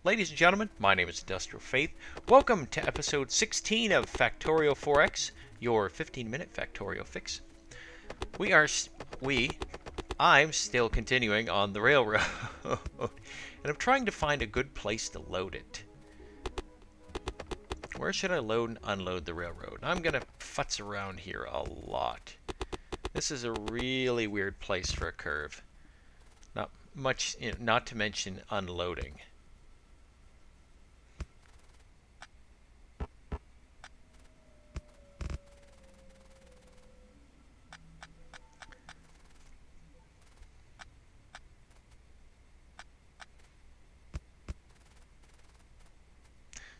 Ladies and gentlemen, my name is Industrial Faith. Welcome to episode 16 of Factorio 4X, your 15-minute Factorio fix. I'm still continuing on the railroad, and I'm trying to find a good place to load it. Where should I load and unload the railroad? I'm going to futz around here a lot. This is a really weird place for a curve. Not much, not to mention unloading.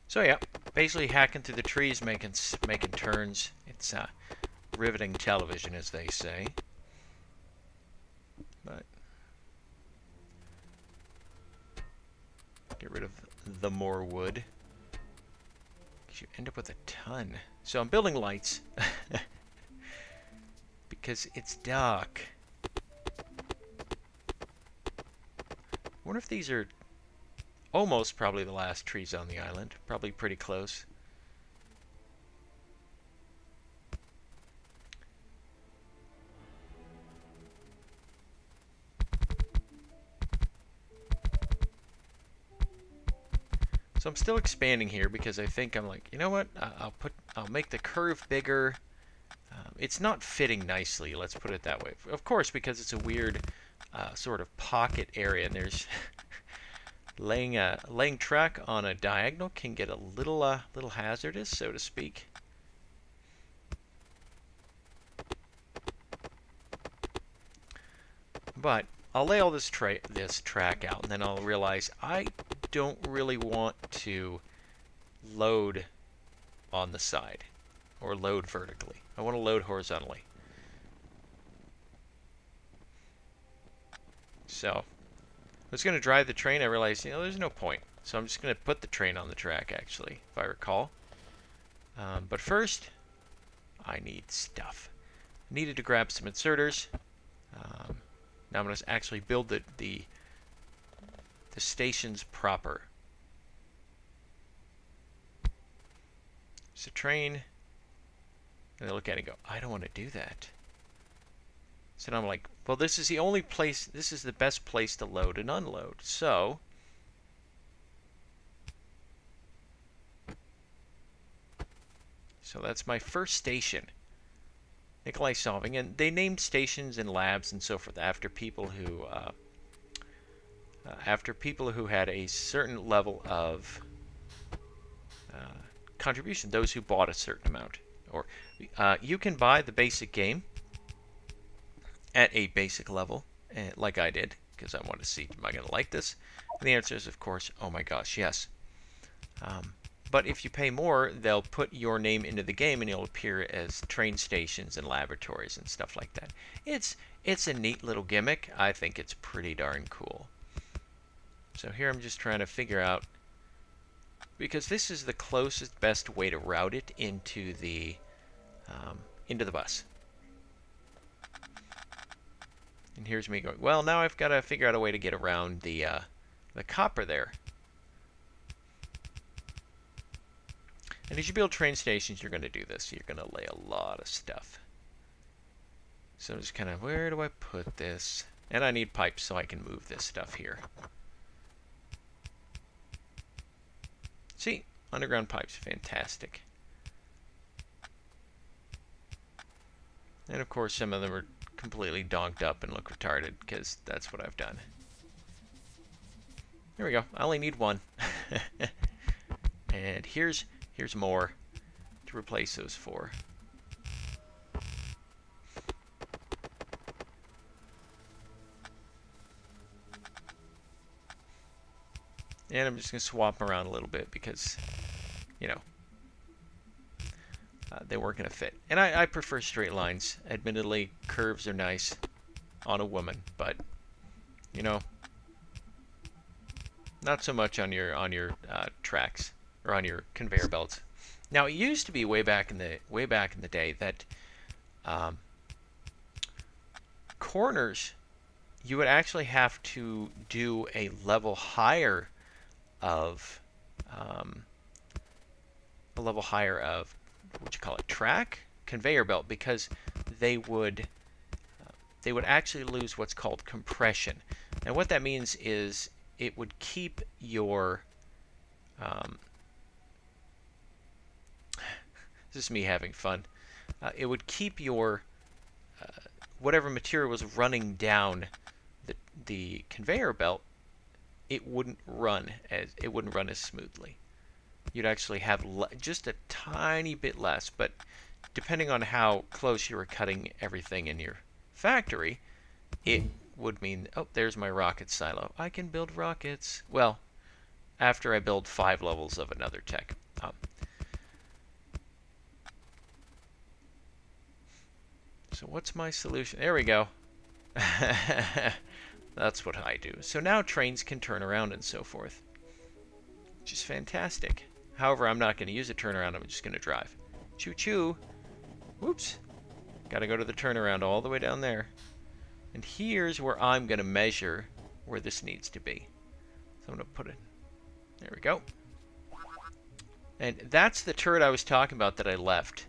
So yeah, basically hacking through the trees, making turns. It's riveting television, as they say. But get rid of the more wood. You end up with a ton. So I'm building lights because it's dark. I wonder if these are almost probably the last trees on the island. Probably pretty close. So I'm still expanding here because I think I'm like, you know what? I'll make the curve bigger. It's not fitting nicely. Let's put it that way. Of course, because it's a weird sort of pocket area, and there's laying track on a diagonal can get a little hazardous, so to speak. But I'll lay all this track out, and then I'll realize I don't really want to load on the side or load vertically. I want to load horizontally. So I was going to drive the train. I realized, there's no point. So I'm just going to put the train on the track, actually, if I recall. But first, I need stuff. I needed to grab some inserters. Now I'm going to actually build the stations proper. It's a train. And I look at it and go, I don't want to do that. So now I'm like, well, this is the only place, this is the best place to load and unload. So that's my first station. Nikolai solving, and they named stations and labs and so forth after people who had a certain level of contribution, those who bought a certain amount. Or you can buy the basic game at a basic level, like I did, because I want to see, am I going to like this? And the answer is, of course, oh my gosh, yes. But if you pay more, they'll put your name into the game, and it'll appear as train stations and laboratories and stuff like that. It's a neat little gimmick. I think it's pretty darn cool. So here I'm just trying to figure out, because this is the closest, best way to route it into the bus. And here's me going, well, now I've got to figure out a way to get around the copper there. And as you build train stations, you're going to do this. You're going to lay a lot of stuff. So I'm just kind of, where do I put this? And I need pipes so I can move this stuff here. See, underground pipes, fantastic. And of course, some of them are completely donked up and look retarded, because that's what I've done. There we go. I only need one. And here's more to replace those four. And I'm just going to swap them around a little bit because, they weren't going to fit. And I prefer straight lines. Admittedly, curves are nice on a woman, but, not so much on your tracks or on your conveyor belts. Now, it used to be way back in the day that corners, you would actually have to do a level higher of a level higher of what you call it, track conveyor belt, because they would actually lose what's called compression. And what that means is it would keep your this is me having fun. It would keep your whatever material was running down the conveyor belt. It wouldn't run as smoothly. You'd actually have just a tiny bit less, but depending on how close you were cutting everything in your factory, it would mean, oh, there's my rocket silo. I can build rockets. Well, after I build 5 levels of another tech. So what's my solution? There we go. That's what I do. So now trains can turn around and so forth, which is fantastic. However, I'm not going to use a turnaround. I'm just going to drive. Choo-choo. Whoops. Got to go to the turnaround all the way down there. And here's where I'm going to measure where this needs to be. So I'm going to put it. There we go. And that's the turret I was talking about that I left.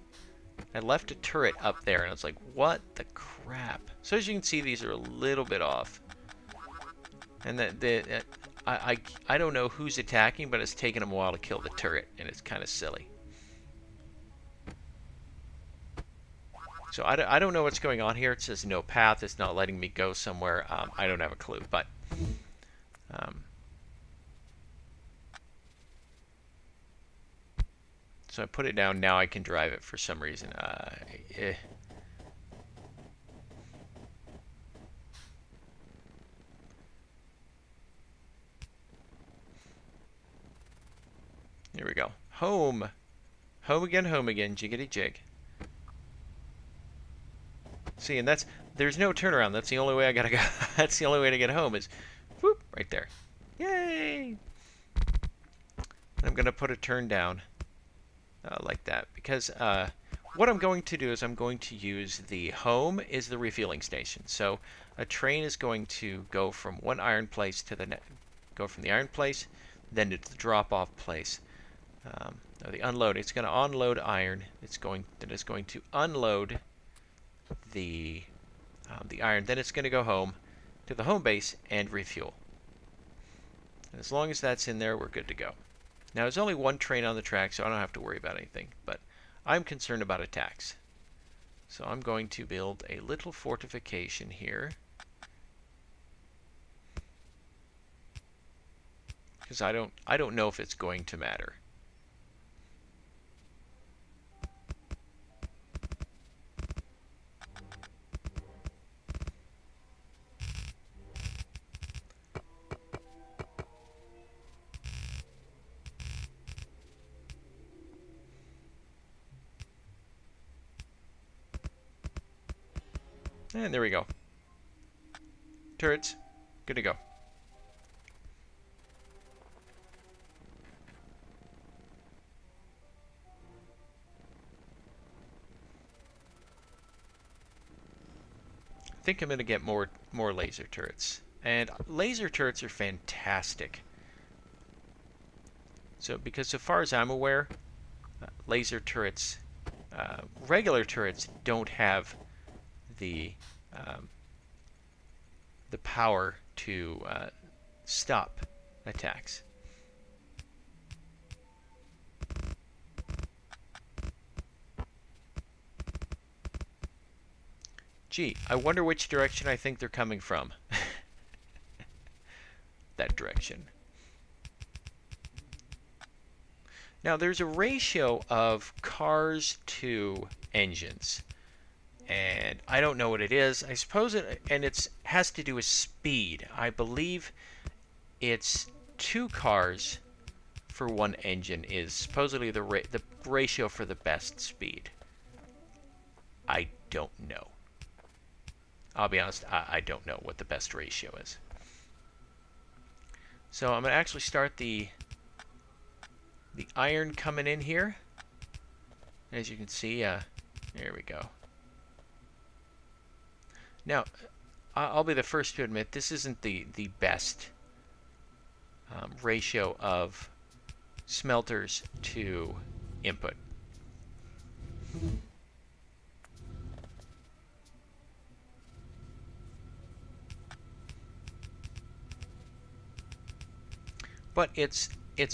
I left a turret up there, and I was like, what the crap? So as you can see, these are a little bit off. And I don't know who's attacking, but it's taken them a while to kill the turret, and it's kind of silly. So I don't know what's going on here. It says no path. It's not letting me go somewhere. I don't have a clue, but so I put it down. Now I can drive it for some reason. Here we go. Home. Home again, jiggity jig. See, and there's no turnaround. That's the only way I gotta go. That's the only way to get home is, whoop, right there. Yay! I'm gonna put a turn down like that, because what I'm going to do is I'm going to use the home is the refueling station. So a train is going to go from one iron place to the go from the iron place, then to the drop-off place. The unload. It's going to unload iron. It's going to unload the iron. Then it's going to go home to the home base and refuel. And as long as that's in there, we're good to go. Now, there's only one train on the track, so I don't have to worry about anything. But I'm concerned about attacks. So I'm going to build a little fortification here, because I don't know if it's going to matter. And there we go. Turrets, good to go. I think I'm going to get more laser turrets. And laser turrets are fantastic. So, because so far as I'm aware, laser turrets, regular turrets don't have the power to stop attacks. Gee, I wonder which direction I think they're coming from. That direction. Now, there's a ratio of cars to engines, and I don't know what it is. I suppose it has to do with speed. I believe it's 2 cars for 1 engine is supposedly the ratio for the best speed. I don't know. I'll be honest, I don't know what the best ratio is. So I'm going to actually start the iron coming in here. As you can see, there we go. Now, I'll be the first to admit this isn't the best ratio of smelters to input. But it's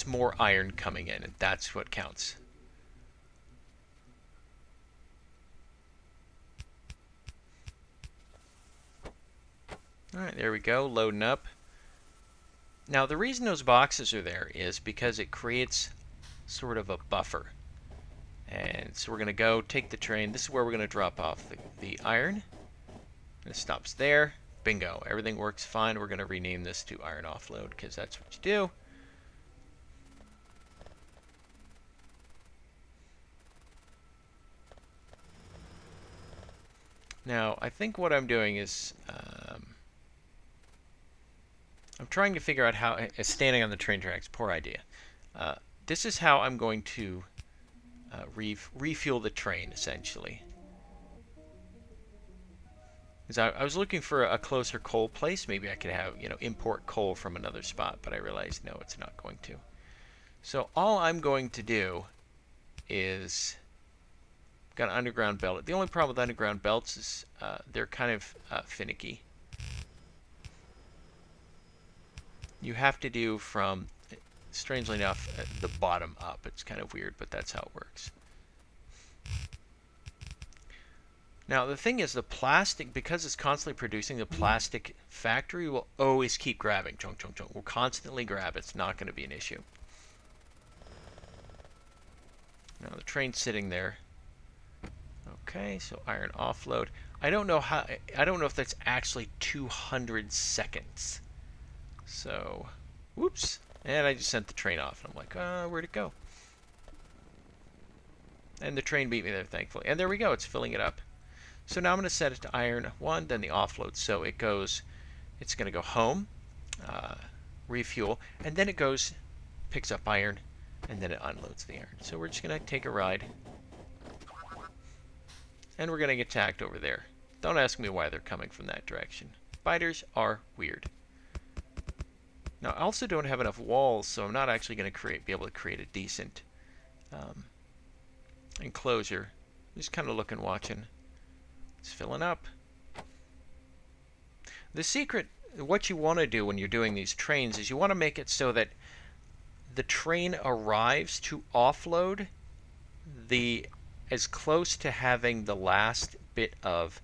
more iron coming in, and that's what counts. Alright, there we go, loading up. Now the reason those boxes are there is because it creates sort of a buffer. And so we're going to go take the train. This is where we're going to drop off the iron. It stops there. Bingo. Everything works fine. We're going to rename this to iron offload because that's what you do. Now, I think what I'm doing is I'm trying to figure out how, standing on the train tracks, poor idea. This is how I'm going to refuel the train, essentially. I was looking for a closer coal place. Maybe I could have, import coal from another spot, but I realized, no, it's not going to. So all I'm going to do is, got an underground belt. The only problem with underground belts is they're kind of finicky. You have to do from, strangely enough, the bottom up. It's kind of weird, but that's how it works. Now the thing is, the plastic, because it's constantly producing, the plastic factory will always keep grabbing. Chunk, chunk, chunk. Will constantly grab. It's not going to be an issue. Now the train's sitting there. Okay, so iron offload. I don't know if that's actually 200 seconds. So, whoops. And I just sent the train off. And I'm like, where'd it go? And the train beat me there, thankfully. And there we go. It's filling it up. So now I'm going to set it to iron 1, then the offload. So it goes, it's going to go home, refuel, and then it goes, picks up iron, and then it unloads the iron. So we're just going to take a ride. And we're going to get attacked over there. Don't ask me why they're coming from that direction. Spiders are weird. Now, I also don't have enough walls, so I'm not actually going to be able to create a decent enclosure. Just kind of looking, watching. It's filling up. The secret, what you want to do when you're doing these trains is you want to make it so that the train arrives to offload as close to having the last bit of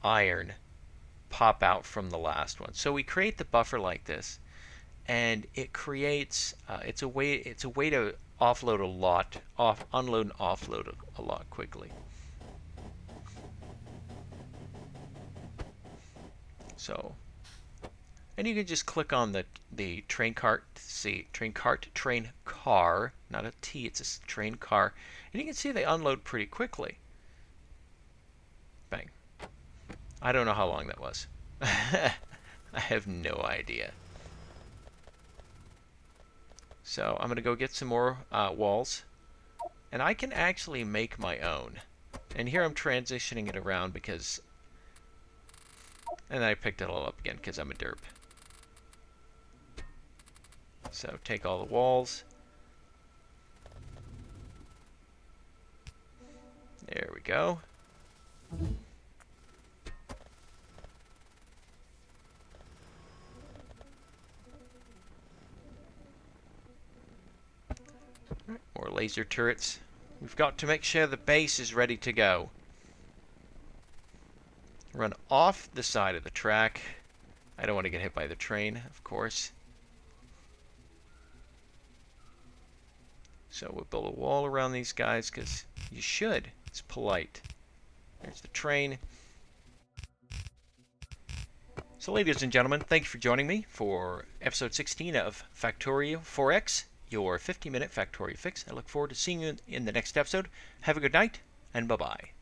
iron pop out from the last one. So we create the buffer like this, and it creates it's a way to offload a lot, unload and offload a lot quickly. So, and you can just click on the train cart, train car, not a T, it's a train car, and you can see they unload pretty quickly. Bang. I don't know how long that was. I have no idea. So I'm going to go get some more walls, and I can actually make my own. And here I'm transitioning it around because, and I picked it all up again because I'm a derp. So take all the walls. There we go. More laser turrets. We've got to make sure the base is ready to go. Run off the side of the track. I don't want to get hit by the train, of course. So we'll build a wall around these guys because you should. It's polite. There's the train. So ladies and gentlemen, thank you for joining me for episode 16 of Factorio 4X, your 50-minute Factorio fix. I look forward to seeing you in the next episode. Have a good night, and bye-bye.